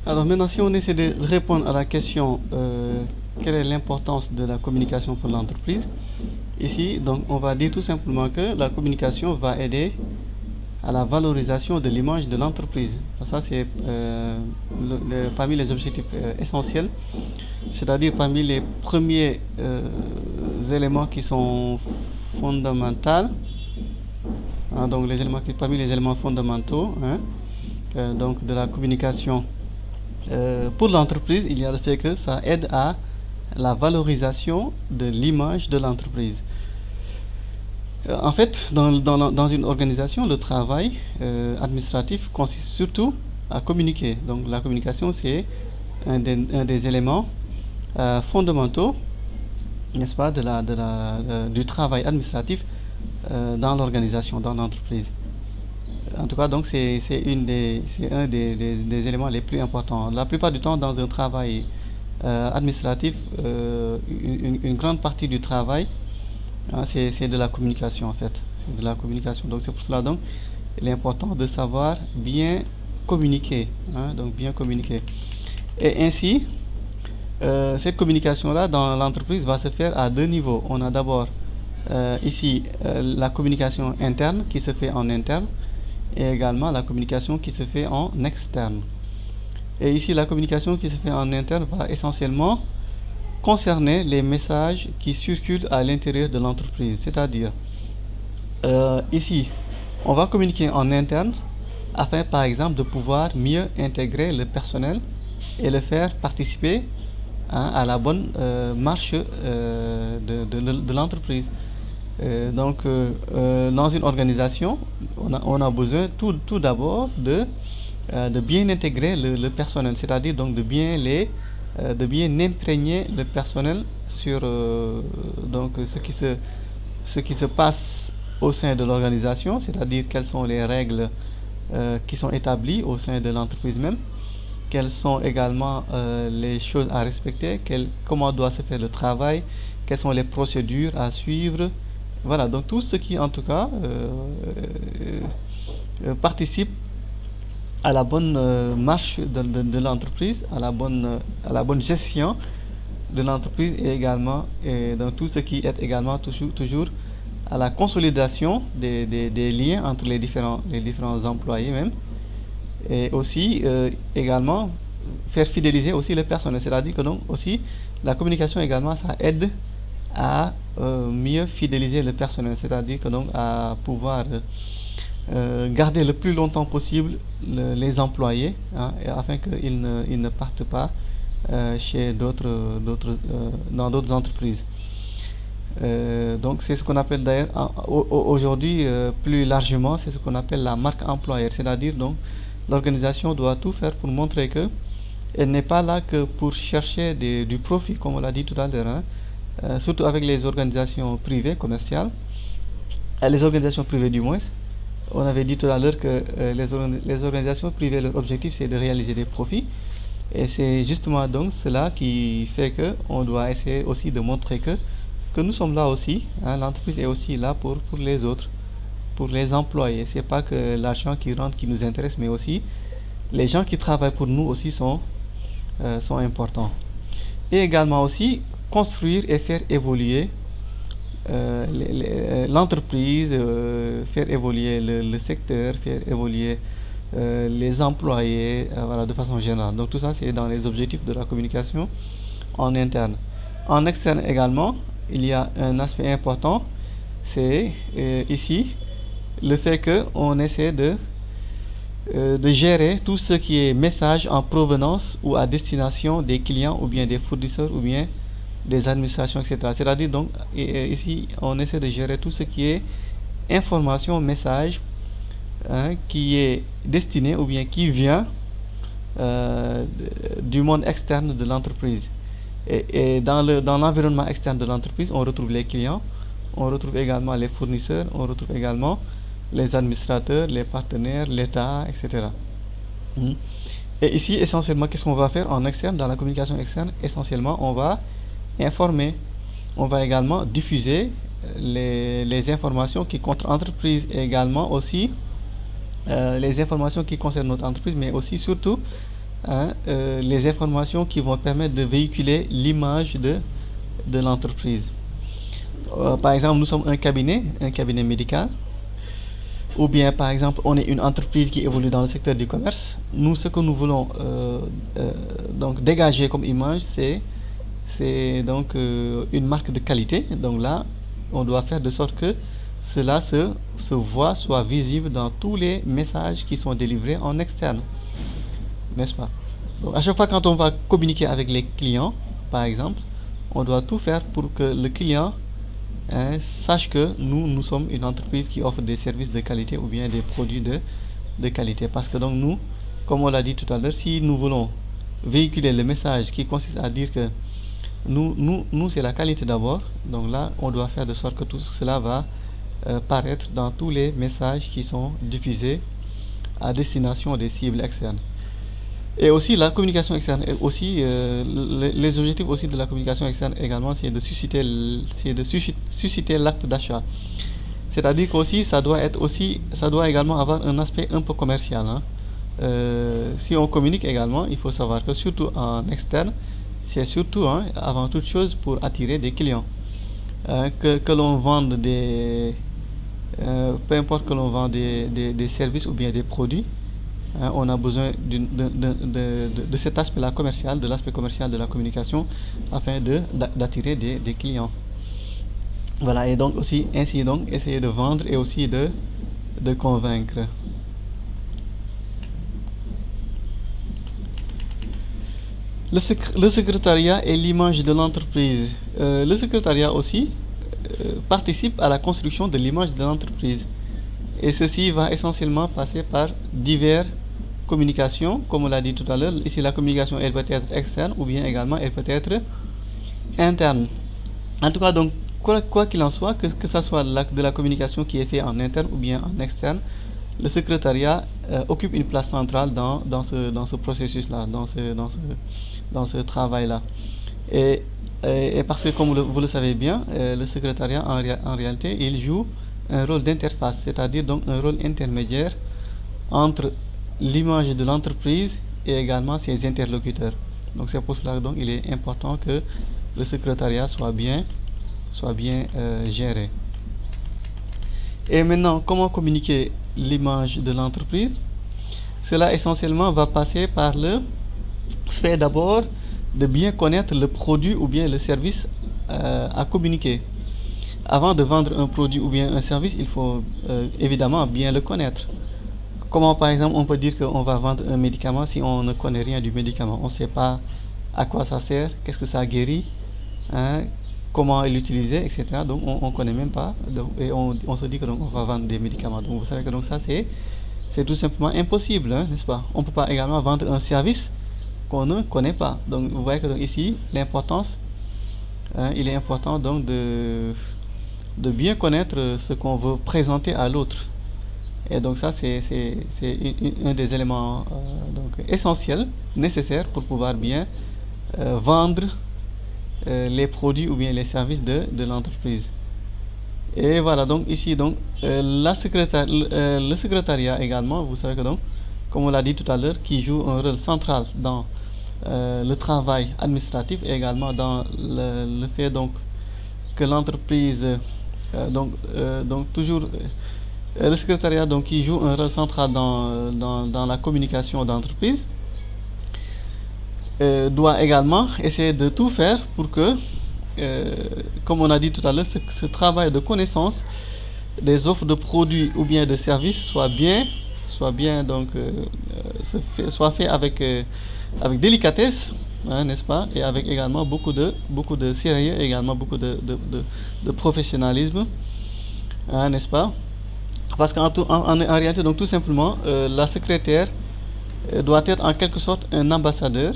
Alors maintenant, si on essaie de répondre à la question quelle est l'importance de la communication pour l'entreprise, ici, donc, on va dire tout simplement que la communication va aider à la valorisation de l'image de l'entreprise. Ça, c'est parmi les objectifs essentiels, c'est-à-dire parmi les premiers éléments qui sont fondamentaux, hein, donc parmi les éléments fondamentaux, hein, donc de la communication pour l'entreprise, il y a le fait que ça aide à la valorisation de l'image de l'entreprise. En fait, dans une organisation, le travail administratif consiste surtout à communiquer. Donc la communication, c'est un des éléments fondamentaux, n'est-ce pas, du travail administratif dans l'organisation, dans l'entreprise. En tout cas, donc c'est un des éléments les plus importants. La plupart du temps, dans un travail administratif, une grande partie du travail, hein, c'est de la communication en fait. C'est de la communication. Donc c'est pour cela donc il est important de savoir bien communiquer, hein, donc bien communiquer. Et ainsi, cette communication-là dans l'entreprise va se faire à deux niveaux. On a d'abord ici la communication interne qui se fait en interne et également la communication qui se fait en externe. Et ici, la communication qui se fait en interne va essentiellement concerner les messages qui circulent à l'intérieur de l'entreprise. C'est-à-dire, ici, on va communiquer en interne afin, par exemple, de pouvoir mieux intégrer le personnel et le faire participer, hein, à la bonne marche de l'entreprise. Dans une organisation, on a besoin tout d'abord de bien intégrer le personnel, c'est-à-dire donc de bien imprégner le personnel sur ce qui se passe au sein de l'organisation, c'est-à-dire quelles sont les règles qui sont établies au sein de l'entreprise même, quelles sont également les choses à respecter, comment doit se faire le travail, quelles sont les procédures à suivre. Voilà, donc tout ce qui en tout cas participe à la bonne marche de l'entreprise, à la bonne gestion de l'entreprise et également dans tout ce qui est également toujours à la consolidation des liens entre les différents employés même, et aussi également faire fidéliser aussi le personnel, c'est-à-dire que donc aussi la communication également ça aide à mieux fidéliser le personnel, c'est-à-dire que donc à pouvoir garder le plus longtemps possible les employés, hein, afin qu'ils ne partent pas chez dans d'autres entreprises. Donc c'est ce qu'on appelle d'ailleurs aujourd'hui plus largement, c'est ce qu'on appelle la marque employeur, c'est-à-dire donc l'organisation doit tout faire pour montrer que elle n'est pas là que pour chercher du profit, comme on l'a dit tout à l'heure, hein. Surtout avec les organisations privées, commerciales, les organisations privées du moins. On avait dit tout à l'heure que les organisations privées, leur objectif c'est de réaliser des profits. Et c'est justement donc cela qui fait que on doit essayer aussi de montrer que nous sommes là aussi, hein, l'entreprise est aussi là pour les autres, pour les employés. C'est pas que l'argent qui rentre qui nous intéresse, mais aussi les gens qui travaillent pour nous aussi sont importants. Et également aussi construire et faire évoluer l'entreprise, faire évoluer le secteur, faire évoluer les employés, voilà, de façon générale. Donc tout ça, c'est dans les objectifs de la communication en interne. En externe également, il y a un aspect important, c'est ici le fait qu'on essaie de gérer tout ce qui est message en provenance ou à destination des clients ou bien des fournisseurs ou bien des administrations, etc. C'est-à-dire donc ici on essaie de gérer tout ce qui est information, message, hein, qui est destiné ou bien qui vient du monde externe de l'entreprise. Et dans l'environnement externe de l'entreprise, on retrouve les clients, on retrouve également les fournisseurs, on retrouve également les administrateurs, les partenaires, l'État, etc. Et ici, essentiellement, qu'est-ce qu'on va faire en externe, dans la communication externe? Essentiellement, on va informer. On va également diffuser les informations qui concernent l'entreprise et également aussi les informations qui concernent notre entreprise, mais aussi surtout les informations qui vont permettre de véhiculer l'image de l'entreprise. Par exemple, nous sommes un cabinet médical, ou bien par exemple on est une entreprise qui évolue dans le secteur du commerce. Nous, ce que nous voulons donc dégager comme image, c'est donc une marque de qualité. Donc là, on doit faire de sorte que cela se voit, soit visible dans tous les messages qui sont délivrés en externe, n'est-ce pas? Donc à chaque fois quand on va communiquer avec les clients, par exemple, on doit tout faire pour que le client sache que nous sommes une entreprise qui offre des services de qualité ou bien des produits de qualité. Parce que donc nous, comme on l'a dit tout à l'heure, si nous voulons véhiculer le message qui consiste à dire que nous c'est la qualité d'abord, donc là on doit faire de sorte que tout cela va paraître dans tous les messages qui sont diffusés à destination des cibles externes. Et aussi la communication externe, et aussi les objectifs aussi de la communication externe également, c'est de susciter l'acte d'achat. C'est-à-dire qu'aussi ça doit également avoir un aspect un peu commercial, hein. Si on communique également, il faut savoir que surtout en externe, c'est surtout avant toute chose pour attirer des clients. Que l'on vende peu importe que l'on vend des services ou bien des produits, on a besoin de cet aspect-là commercial, de l'aspect commercial de la communication, afin d'attirer des clients. Voilà, et donc aussi, ainsi donc, essayer de vendre et aussi de convaincre. Le secrétariat et l'image de l'entreprise. Le secrétariat aussi participe à la construction de l'image de l'entreprise. Et ceci va essentiellement passer par diverses communications, comme on l'a dit tout à l'heure. Ici, la communication, elle peut être externe ou bien également, elle peut être interne. En tout cas, donc, quoi qu'il en soit, que ce soit de la communication qui est faite en interne ou bien en externe, le secrétariat occupe une place centrale dans ce processus-là, dans ce travail-là. Et parce que, comme vous le savez bien, le secrétariat, en réalité, il joue un rôle d'interface, c'est-à-dire donc un rôle intermédiaire entre l'image de l'entreprise et également ses interlocuteurs. Donc c'est pour cela donc il est important que le secrétariat soit bien géré. Et maintenant, comment communiquer l'image de l'entreprise? Cela essentiellement va passer par le fait d'abord de bien connaître le produit ou bien le service à communiquer. Avant de vendre un produit ou bien un service, il faut évidemment bien le connaître. Comment par exemple on peut dire qu'on va vendre un médicament si on ne connaît rien du médicament? On ne sait pas à quoi ça sert, qu'est-ce que ça guérit, comment l'utiliser, etc. Donc on ne connaît même pas, et on se dit que donc on va vendre des médicaments. Donc vous savez que donc ça c'est tout simplement impossible, n'est-ce pas? On ne peut pas également vendre un service qu'on ne connaît pas. Donc vous voyez que donc ici l'importance, il est important donc de bien connaître ce qu'on veut présenter à l'autre. Et donc ça c'est un des éléments donc essentiels, nécessaires pour pouvoir bien vendre les produits ou bien les services de l'entreprise. Et voilà, donc ici donc le secrétariat également, vous savez que donc, comme on l'a dit tout à l'heure, qui joue un rôle central dans le travail administratif et également dans le fait donc que l'entreprise donc toujours le secrétariat donc qui joue un rôle central dans la communication d'entreprise doit également essayer de tout faire pour que comme on a dit tout à l'heure, ce travail de connaissance des offres de produits ou bien de services soit fait avec délicatesse, n'est-ce pas, et avec également beaucoup de sérieux, également beaucoup de professionnalisme, n'est-ce pas? Parce qu'en réalité, donc tout simplement, la secrétaire doit être en quelque sorte un ambassadeur,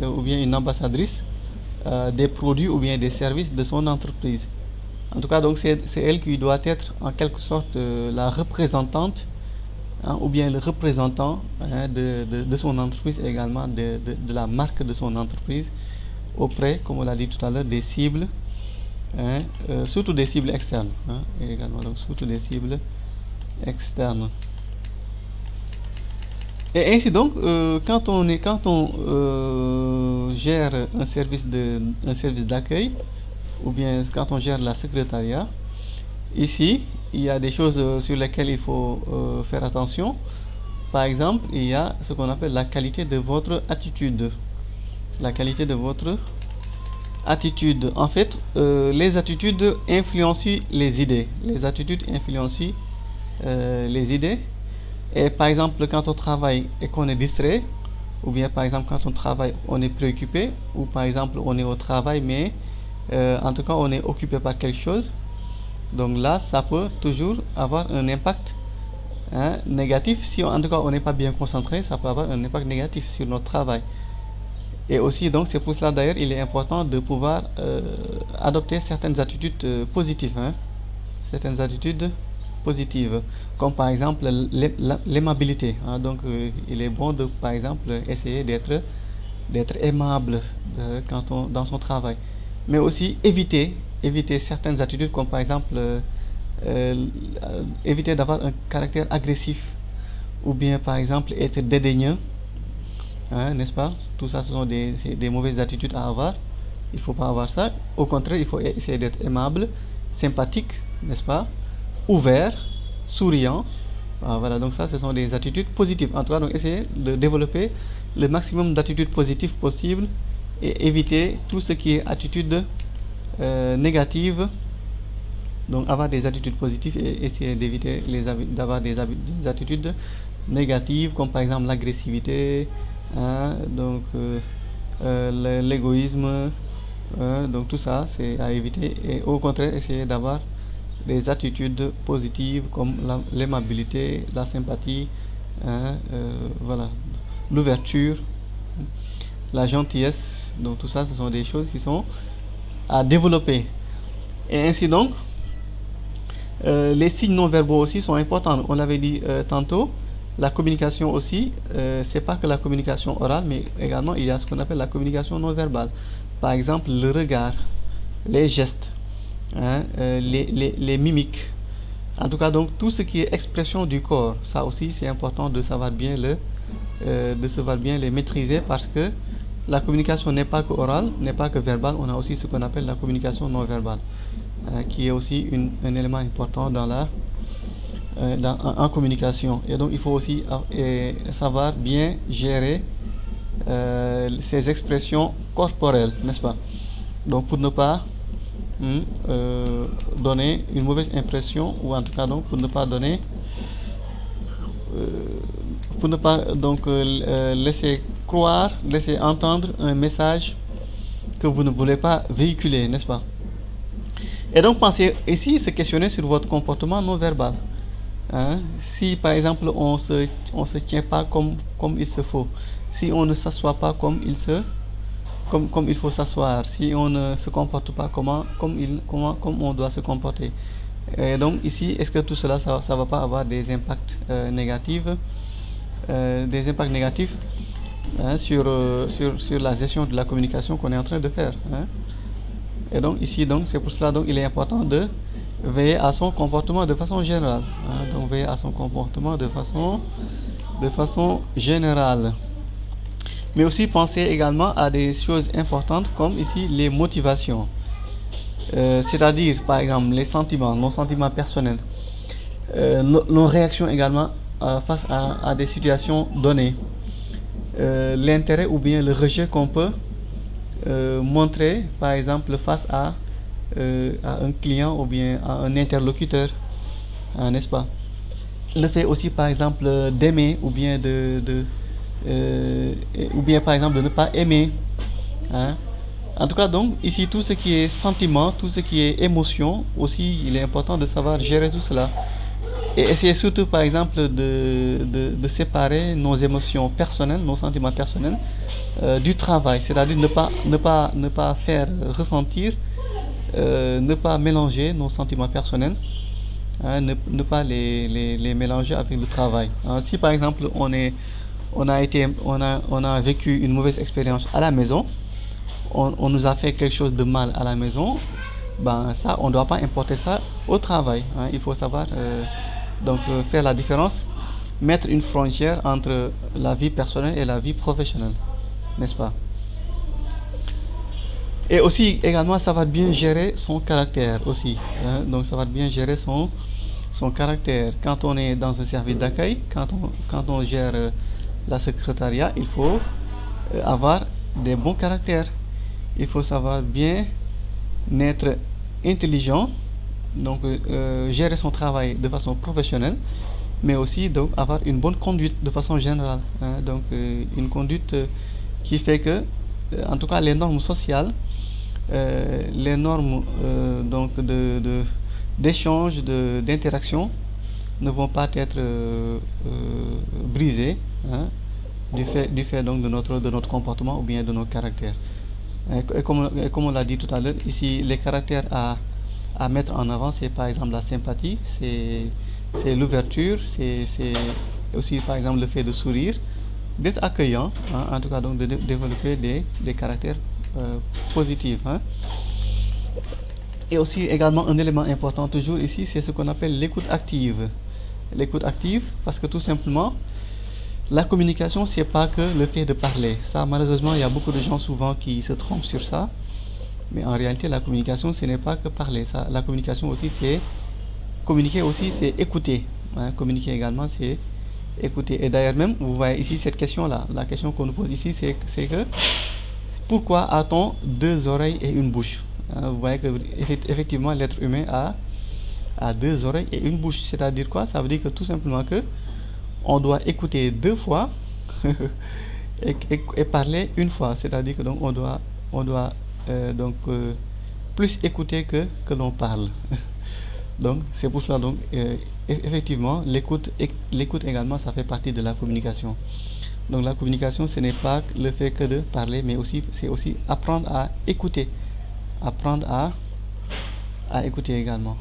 ou bien une ambassadrice des produits ou bien des services de son entreprise. En tout cas, donc c'est elle qui doit être en quelque sorte la représentante, ou bien le représentant de son entreprise et également de la marque de son entreprise auprès, comme on l'a dit tout à l'heure, des cibles, surtout des cibles externes, et également donc surtout des cibles externes. Et ainsi donc, quand on gère un service d'accueil, ou bien quand on gère la secrétariat, ici, il y a des choses sur lesquelles il faut faire attention. Par exemple, il y a ce qu'on appelle la qualité de votre attitude. La qualité de votre attitude. En fait, les attitudes influencent les idées. Les attitudes influencent les idées. Et par exemple, quand on travaille et qu'on est distrait, ou bien par exemple quand on travaille, on est préoccupé, ou par exemple on est au travail, mais en tout cas on est occupé par quelque chose. Donc là, ça peut toujours avoir un impact négatif. Si en tout cas on n'est pas bien concentré, ça peut avoir un impact négatif sur notre travail. Et aussi, donc, c'est pour cela d'ailleurs, il est important de pouvoir adopter certaines attitudes positives. Certaines attitudes positives. Comme par exemple l'aimabilité. Donc, il est bon de, par exemple, essayer d'être aimable dans son travail. Mais aussi éviter certaines attitudes comme par exemple éviter d'avoir un caractère agressif ou bien par exemple être dédaigneux, n'est-ce pas? Tout ça, ce sont des mauvaises attitudes à avoir. Il ne faut pas avoir ça. Au contraire, il faut essayer d'être aimable, sympathique, n'est-ce pas? Ouvert, souriant. Voilà, donc ça, ce sont des attitudes positives. En tout cas, donc essayez de développer le maximum d'attitudes positives possibles et éviter tout ce qui est attitude négative. Donc avoir des attitudes positives et essayer d'éviter d'avoir des attitudes négatives comme par exemple l'agressivité, donc l'égoïsme, donc tout ça c'est à éviter et au contraire essayer d'avoir des attitudes positives comme l'aimabilité, la sympathie, voilà, l'ouverture, la gentillesse. Donc tout ça ce sont des choses qui sont à développer. Et ainsi donc, les signes non verbaux aussi sont importants. On l'avait dit tantôt, la communication aussi, c'est pas que la communication orale, mais également il y a ce qu'on appelle la communication non verbale. Par exemple, le regard, les gestes, les mimiques. En tout cas, donc tout ce qui est expression du corps, ça aussi c'est important de savoir bien les maîtriser parce que la communication n'est pas que orale, n'est pas que verbale. On a aussi ce qu'on appelle la communication non verbale, qui est aussi un élément important en communication. Et donc il faut aussi savoir bien gérer ces expressions corporelles, n'est-ce pas? Donc pour ne pas donner une mauvaise impression, ou en tout cas donc pour ne pas donner laisser croire, laisser entendre un message que vous ne voulez pas véhiculer, n'est-ce pas? Et donc pensez ici se questionner sur votre comportement non verbal. Si par exemple on se tient pas comme il se faut, si on ne s'assoit pas comme il faut s'asseoir, si on ne se comporte pas comme on doit se comporter. Et donc ici, est-ce que tout cela ça va pas avoir des impacts négatifs, sur la gestion de la communication qu'on est en train de faire, Et donc ici, donc c'est pour cela donc il est important de veiller à son comportement de façon générale, donc veiller à son comportement de façon générale. Mais aussi penser également à des choses importantes comme ici les motivations, c'est-à-dire par exemple nos sentiments personnels, nos réactions également face à des situations données, l'intérêt ou bien le rejet qu'on peut montrer par exemple face à un client ou bien à un interlocuteur, n'est-ce pas? Le fait aussi par exemple d'aimer ou bien ou bien par exemple de ne pas aimer, En tout cas donc ici tout ce qui est sentiment, tout ce qui est émotion aussi, il est important de savoir gérer tout cela et essayer surtout par exemple de séparer nos émotions personnelles, nos sentiments personnels du travail, c'est-à-dire ne pas faire ressentir, ne pas mélanger nos sentiments personnels, ne pas les mélanger avec le travail. Si par exemple on a vécu une mauvaise expérience à la maison, on nous a fait quelque chose de mal à la maison, ben ça on ne doit pas importer ça au travail, il faut savoir faire la différence mettre une frontière entre la vie personnelle et la vie professionnelle, n'est-ce pas? Et aussi, également, ça va bien gérer son caractère aussi, hein. Donc, ça va bien gérer son caractère. Quand on est dans un service d'accueil, quand on gère la secrétariat, il faut avoir des bons caractères. Il faut savoir bien être intelligent, donc gérer son travail de façon professionnelle, mais aussi donc avoir une bonne conduite de façon générale, hein. Donc une conduite qui fait que, en tout cas, les normes sociales, les normes donc d'échange, d'interaction ne vont pas être brisées, hein, du fait donc de notre comportement ou bien de nos caractères. Et comme on l'a dit tout à l'heure, ici les caractères à mettre en avant, c'est par exemple la sympathie, c'est l'ouverture, c'est aussi par exemple le fait de sourire, d'être accueillant, hein, en tout cas donc de développer des caractères positifs, hein. Et aussi également un élément important toujours ici, c'est ce qu'on appelle l'écoute active. L'écoute active, parce que tout simplement, la communication, c'est pas que le fait de parler. Ça, malheureusement, il y a beaucoup de gens souvent qui se trompent sur ça. Mais en réalité, la communication, ce n'est pas que parler. Ça, la communication aussi, c'est communiquer aussi, c'est écouter, hein. Communiquer également, c'est écouter. Et d'ailleurs même, vous voyez ici cette question-là. La question qu'on nous pose ici, c'est que pourquoi a-t-on deux oreilles et une bouche, hein? Vous voyez que effectivement, l'être humain a deux oreilles et une bouche. C'est-à-dire quoi? Ça veut dire que tout simplement que on doit écouter deux fois et parler une fois. C'est-à-dire que donc on doit plus écouter que l'on parle. Donc c'est pour cela donc effectivement l'écoute également, ça fait partie de la communication. Donc la communication, ce n'est pas le fait que de parler, mais aussi c'est aussi apprendre à écouter, apprendre à écouter également.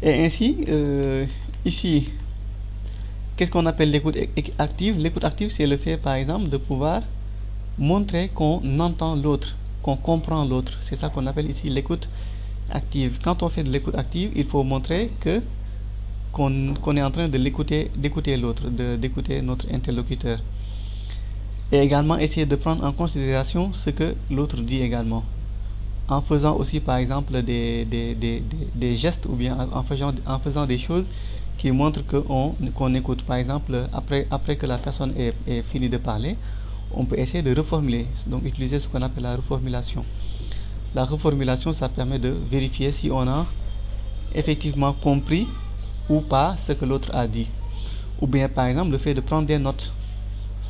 Et ainsi ici, qu'est-ce qu'on appelle l'écoute active? L'écoute active, c'est le fait, par exemple, de pouvoir montrer qu'on entend l'autre, qu'on comprend l'autre. C'est ça qu'on appelle ici l'écoute active. Quand on fait de l'écoute active, il faut montrer que qu'on est en train de d'écouter l'autre, d'écouter notre interlocuteur. Et également essayer de prendre en considération ce que l'autre dit également, en faisant aussi par exemple des gestes ou bien en faisant des choses qui montrent qu'on écoute. Par exemple, après que la personne ait fini de parler, on peut essayer de reformuler, donc utiliser ce qu'on appelle la reformulation. La reformulation, ça permet de vérifier si on a effectivement compris ou pas ce que l'autre a dit. Ou bien par exemple le fait de prendre des notes,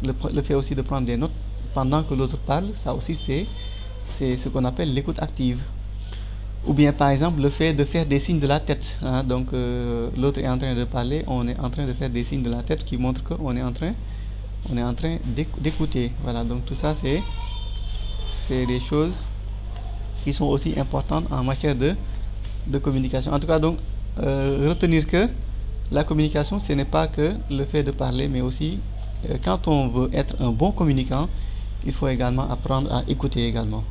le fait aussi de prendre des notes pendant que l'autre parle, ça aussi c'est ce qu'on appelle l'écoute active. Ou bien par exemple le fait de faire des signes de la tête, hein. Donc l'autre est en train de parler, on est en train de faire des signes de la tête qui montrent qu'on est en train d'écouter. Voilà, donc tout ça c'est des choses qui sont aussi importantes en matière de communication. En tout cas donc retenir que la communication, ce n'est pas que le fait de parler, mais aussi quand on veut être un bon communicant, il faut également apprendre à écouter également.